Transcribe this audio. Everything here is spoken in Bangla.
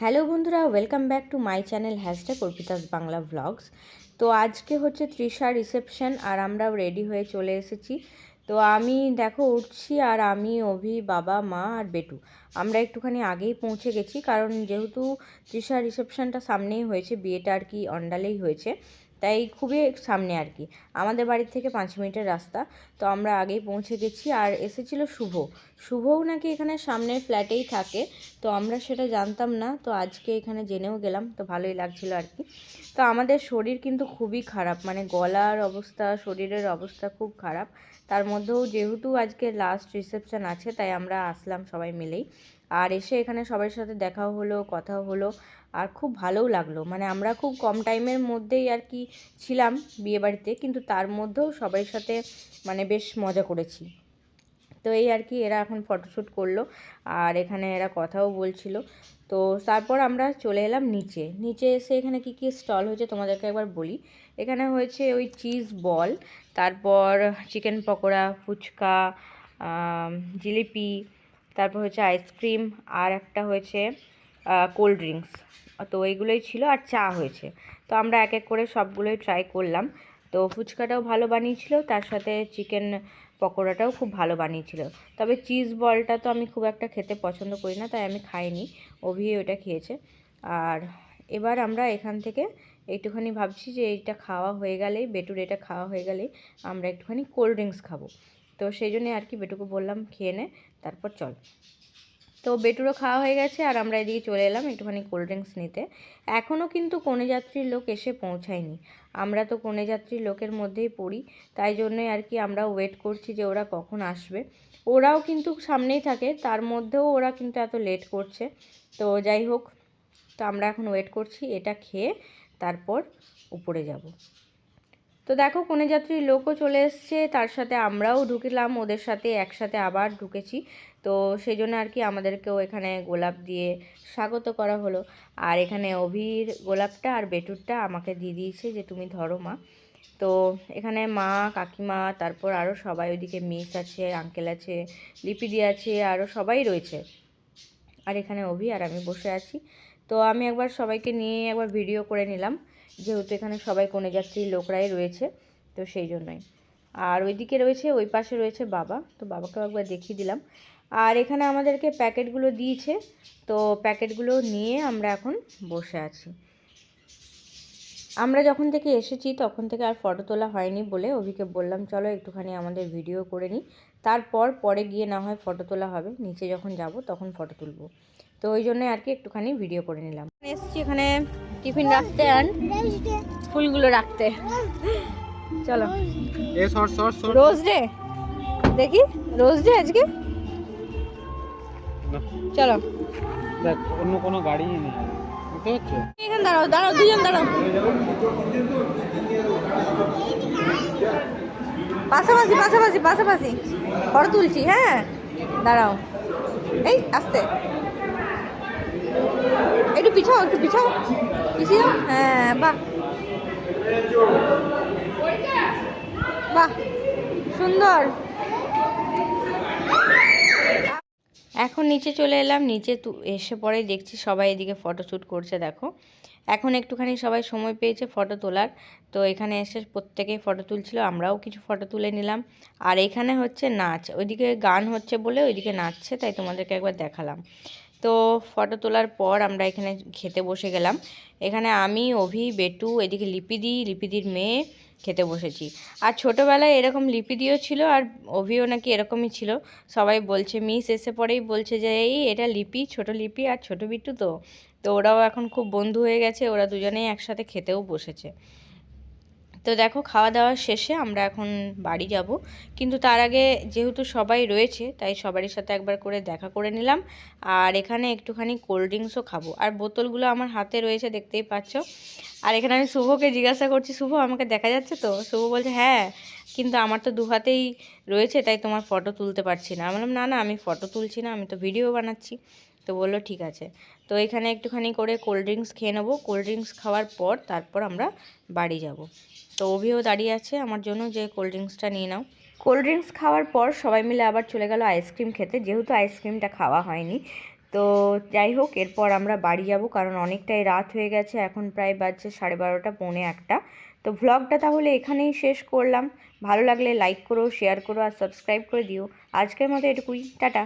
হ্যালো বন্ধুরা, welcome back to my channel #Arpita's Bangla vlogs. তো আজকে হচ্ছে তৃষার রিসেপশন আর আমরাও রেডি হয়ে চলে এসেছি। তো আমি দেখো উঠছি আর আমি, অভি, বাবা, মা আর বেটু আমরা একটুখানি আগেই পৌঁছে গেছি, কারণ যেহেতু তৃষার রিসেপশনটা সামনেই হয়েছে, বিয়েটা আর কি অন্ডালেই হয়েছে, তাই খুবই সামনে আর কি, আমাদের বাড়ির থেকে 5 মিনিটের রাস্তা। তো আমরা আগেই পৌঁছে গেছি আর এসেছিল শুভও নাকি এখানে সামনের ফ্ল্যাটেই থাকে। তো আমরা সেটা জানতাম না, তো আজকে এখানে জেনেও গেলাম, তো ভালোই লাগছিল আর কি। তো আমাদের শরীর কিন্তু খুবই খারাপ, মানে গলার অবস্থা, শরীরের অবস্থা খুব খারাপ। তার মধ্যেও যেহেতু আজকে লাস্ট রিসেপশন আছে, তাই আমরা আসলাম সবাই মিলেই। আর এসে এখানে সবার সাথে দেখাও হলো, কথাও হলো, আর খুব ভালোও লাগলো। মানে আমরা খুব কম টাইমের মধ্যেই আর কি ছিলাম বিয়েবাড়িতে, কিন্তু তার মধ্যেও সবার সাথে মানে বেশ মজা করেছি। তো এই আর কি, এরা এখন ফটোশ্যুট করলো আর এখানে এরা কথাও বলছিল। তো তারপর আমরা চলে এলাম নিচে এসে এখানে কি স্টল হয়েছে তোমাদেরকে একবার বলি। এখানে হয়েছে ওই চিজ বল, তারপর চিকেন পকোড়া, ফুচকা, জিলিপি, তারপর হচ্ছে আইসক্রিম, আর একটা হয়েছে কোল্ড ড্রিঙ্কস। তো এইগুলোই ছিল, আর চা হয়েছে। তো আমরা এক এক করে সবগুলোই ট্রাই করলাম। তো ফুচকাটাও ভালো বানিয়েছিল, তার সাথে চিকেন পকোড়াটাও খুব ভালো বানিয়েছিল। তবে চিজ বলটা তো আমি খুব একটা খেতে পছন্দ করি না, তাই আমি খাইনি, অভি ওটা খেয়েছে। আর এবার আমরা এখান থেকে একটুখানি ভাবছি যে এইটা খাওয়া হয়ে গেলেই, বেটুর এটা খাওয়া হয়ে গেলেই আমরা একটুখানি কোল্ড ড্রিঙ্কস খাবো। তো সেই জন্যে আর কি বেটুকে বললাম খেয়ে নে, তারপর চল। তো বেটুরও খাওয়া হয়ে গেছে আর আমরা এদিকে চলে এলাম একটুখানি কোল্ড ড্রিঙ্কস নিতে। এখনও কিন্তু কনেযাত্রীর লোক এসে পৌঁছায়নি। আমরা তো কনেযাত্রীর লোকের মধ্যেই পড়ি, তাই জন্যই আর কি আমরা ওয়েট করছি যে ওরা কখন আসবে। ওরাও কিন্তু সামনেই থাকে, তার মধ্যেও ওরা কিন্তু এত লেট করছে। তো যাই হোক, তো আমরা এখন ওয়েট করছি, এটা খেয়ে তারপর উপরে যাব। তো দেখো কনেযাত্রীর লোকও চলে এসছে, তার সাথে আমরাও ঢুকলাম ওদের সাথে, একসাথে আবার ঢুকেছি। তো সেই জন্য আর কি আমাদেরকেও এখানে গোলাপ দিয়ে স্বাগত করা হলো। আর এখানে অভির গোলাপটা আর বেটুরটা আমাকে দিয়ে দিয়েছে যে তুমি ধরো মা। তো এখানে মা, কাকিমা, তারপর আরও সবাই, ওইদিকে মিস আছে, আঙ্কেল আছে, লিপিদি আছে, আরও সবাই রয়েছে। আর এখানে অভি আর আমি বসে আছি। তো আমি একবার সবাইকে নিয়ে একবার ভিডিও করে নিলাম, যেহেতু এখানে সবাই কনেযাত্রীর লোকরাই রয়েছে, তো সেই জন্যই। আর ওইদিকে রয়েছে, ওই পাশে রয়েছে বাবা, তো বাবাকেও একবার দেখিয়ে দিলাম। আর এখানে আমাদেরকে প্যাকেটগুলো দিয়েছে, তো প্যাকেটগুলো নিয়ে আমরা এখন বসে আছি। আমরা যখন থেকে এসেছি তখন থেকে আর ফটো তোলা হয়নি বলে অভিকে বললাম চলো একটুখানি আমাদের ভিডিও করে নিই, তারপর পরে গিয়ে না হয় ফটো তোলা হবে, নিচে যখন যাব তখন ফটো তুলব। তো ওই জন্য আর কি একটুখানি ভিডিও করে নিলাম। এসেছি এখানে টিফিন রাখতে আর ফুলগুলো রাখতে। চলো রোজ ডে দেখি, রোজ ডে আজকে, চলো। দেখ অন্য কোনো গাড়ি নেই, বুঝতে পারছো? এখানে দাঁড়াও দাঁড়াও, দুজন দাঁড়াও, পাশাপাশি পাশাপাশি পাশাপাশি ফটো তুলছি। হ্যাঁ দাঁড়াও, এই আস্তে, একটু পিছাও, একটু পিছাও, পিছিয়ে যাও। হ্যাঁ বাহ বাহ, সুন্দর। এখন নিচে চলে এলাম, নিচে এসে পরে দেখছি সবাই এদিকে ফটোশ্যুট করছে। দেখো এখন একটুখানি সবাই সময় পেয়েছে ফটো তোলার, তো এখানে এসে প্রত্যেকেই ফটো তুলছিল, আমরাও কিছু ফটো তুলে নিলাম। আর এখানে হচ্ছে নাচ, ওইদিকে গান হচ্ছে বলে ওইদিকে নাচছে, তাই তোমাদেরকে একবার দেখালাম। তো ফটো তোলার পর আমরা এখানে খেতে বসে গেলাম। এখানে আমি, অভি, বেটু, এদিকে লিপিদির মেয়ে খেতে বসেছি। আর ছোটোবেলায় এরকম লিপিদিও ছিল আর অভিও নাকি এরকমই ছিল। সবাই বলছে, মিস এসে পরেই বলছে যে এই এটা লিপি, ছোট লিপি আর ছোট বিট্টু। তো তো ওরাও এখন খুব বন্ধু হয়ে গেছে, ওরা দুজনেই একসাথে খেতেও বসেছে। তো দেখো খাওয়া দাওয়া শেষে আমরা এখন বাড়ি যাব, কিন্তু তার আগে যেহেতু সবাই রয়েছে তাই সবারই সাথে একবার করে দেখা করে নিলাম। আর এখানে একটুখানি কোল্ড ড্রিঙ্কসও খাবো, আর বোতলগুলো আমার হাতে রয়েছে দেখতেই পাচ্ছ। আর এখানে আমি শুভকে জিজ্ঞাসা করছি, শুভ আমাকে দেখা যাচ্ছে তো? শুভ বলছে হ্যাঁ, কিন্তু আমার তো দু হাতেই রয়েছে, তাই তোমার ফটো তুলতে পারছি না। আমি বললাম না না, আমি ফটো তুলছি না, আমি তো ভিডিও বানাচ্ছি। তো বললো ঠিক আছে। তো এখানে একটুখানি করে কোল্ড ড্রিঙ্কস খেয়ে নেবো, কোল্ড ড্রিঙ্কস খাওয়ার পর তারপর আমরা বাড়ি যাব। তো অভিও দাঁড়িয়ে আছে আমার জন্য যে কোল্ড ড্রিঙ্কসটা নিয়ে নাও। কোল্ড ড্রিঙ্কস খাওয়ার পর সবাই মিলে আবার চলে গেল আইসক্রিম খেতে, যেহেতু আইসক্রিমটা খাওয়া হয়নি। তো যাই হোক, এরপর আমরা বাড়ি যাব, কারণ অনেকটাই রাত হয়ে গেছে, এখন প্রায় বাজছে 12:30 পৌনে 1টা। তো ভ্লগটা তাহলে এখানেই শেষ করলাম। ভালো লাগলে লাইক করো, শেয়ার করো আর সাবস্ক্রাইব করে দিও। আজকের মতো এটুকুই, টাটা।